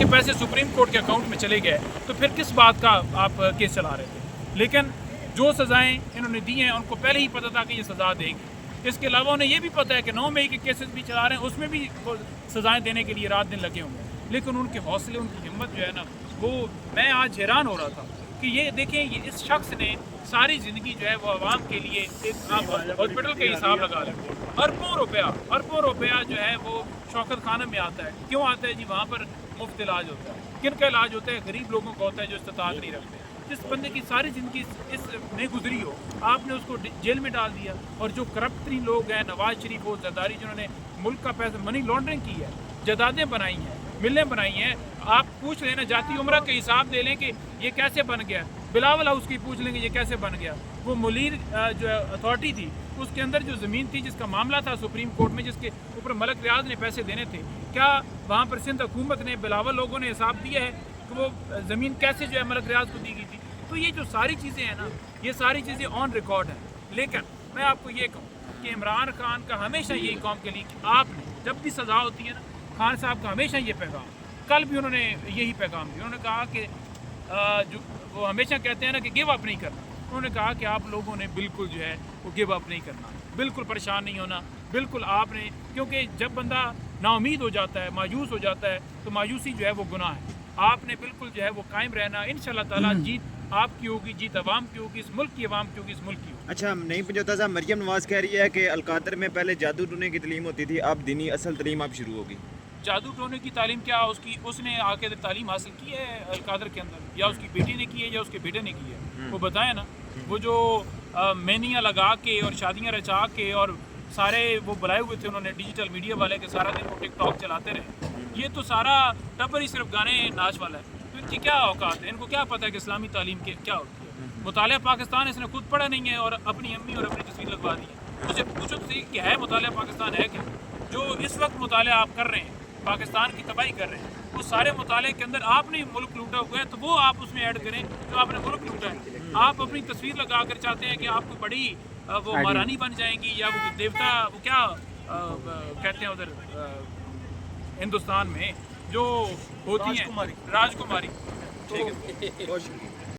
पैसे supreme court के account में चले गए तो फिर किस बात का आप केस चला रहे थे। लेकिन जो सज़ाएँ इन्होंने दी हैं उनको पहले ही पता था कि ये सज़ा देंगे। इसके अलावा उन्हें ये भी पता है कि 9 मई के केसेस भी चला रहे हैं, उसमें भी सज़ाएँ देने के लिए रात दिन लगे हुए हैं। लेकिन उनके हौसले, उनकी हिम्मत जो है ना, वो मैं आज हैरान हो रहा था कि ये देखें, ये इस शख्स ने सारी ज़िंदगी जो है वो आवाम के लिए एक हॉस्पिटल के हिसाब लगा रहे हैं। अरबों रुपया जो है वो शौकत खाना में आता है। क्यों आता है जी? वहाँ पर मुफ्त इलाज होता है। किन का इलाज होता है? गरीब लोगों का होता है जो इस्तिताअत नहीं रखते। जिस बंदे की सारी ज़िंदगी इस नहीं गुजरी हो, आपने उसको जेल में डाल दिया। और जो करप्ट तरीन लोग हैं, नवाज शरीफ हो, जरदारी, जिन्होंने मुल्क का पैसा मनी लॉन्ड्रिंग की है, जायदादें बनाई हैं, मिलें बनाई हैं, आप पूछ लेना जाती उम्र के हिसाब दे लें कि ये कैसे बन गया। बिलावल हाउस की पूछ लेंगे ये कैसे बन गया। वो मुलीर जो अथॉरिटी थी उसके अंदर जो ज़मीन थी जिसका मामला था सुप्रीम कोर्ट में, जिसके ऊपर मलक रियाज ने पैसे देने थे, क्या वहाँ पर सिंध हुकूमत ने, बिलावल लोगों ने हिसाब दिया है कि वो ज़मीन कैसे जो है मलक रियाज को दी गई थी? तो ये जो सारी चीज़ें हैं ना, ये सारी चीज़ें ऑन रिकॉर्ड हैं। लेकिन मैं आपको ये कहूँ कि इमरान खान का हमेशा यही कौम के लिए कि आपने जब भी सज़ा होती है ना, खान साहब का हमेशा ये पैगाम, कल भी उन्होंने यही पैगाम दिया। उन्होंने कहा कि जो वो हमेशा कहते हैं ना कि गिव अप नहीं करना, उन्होंने कहा कि आप लोगों ने बिल्कुल जो है वो गिव अप नहीं करना, बिल्कुल परेशान नहीं होना, बिल्कुल आपने, क्योंकि जब बंदा नाउमीद हो जाता है, मायूस हो जाता है, तो मायूसी जो है वो गुनाह है। आपने बिल्कुल जो है वो कायम रहना। इंशाअल्लाह ताला जीत आपकी होगी, जीत अवाम की होगी, इस मुल्क की अवाम की होगी, इस मुल्क की होगी। अच्छा, नहीं पंजोता साहब, मरियम नवाज कह रही है कि अलकादर में पहले जादू टूने की तालीम होती थी, अब दीनी असल तालीम अब शुरू होगी। जादू टोने की तालीम क्या उसने आके तालीम हासिल की है अलकादर के अंदर, या उसकी बेटी ने की है या उसके बेटे ने की है? वो बताए ना। वो जो मेहंदियाँ लगा के और शादियाँ रचा के और सारे वो बुलाए हुए थे उन्होंने डिजिटल मीडिया वाले के, सारा दिन वो टिकटॉक चलाते रहे। ये तो सारा टब्बर ही सिर्फ गाने नाच वाला है। तो इनकी क्या औकात है? इनको क्या पता है कि इस्लामी तालीम के क्या होती है? मुतालिया पाकिस्तान इसने खुद पढ़ा नहीं है और अपनी अम्मी और अपनी तस्वीर लगवा दी है। मुझे पूछो तो क्या है मुतालिया पाकिस्तान है क्या? जो इस वक्त मुतालिया आप कर रहे हैं, पाकिस्तान की तबाही कर रहे हैं, वो सारे मुताले के अंदर आपने मुल्क लूटा हुआ है, तो वो आप उसमें ऐड करें जो आपने मुल्क लूटा है। आप अपनी तस्वीर लगा कर चाहते हैं कि आप कोई बड़ी वो महारानी बन जाएंगी या वो देवता, वो क्या कहते हैं उधर हिंदुस्तान में जो होती हैं राजकुमारी। ठीक है।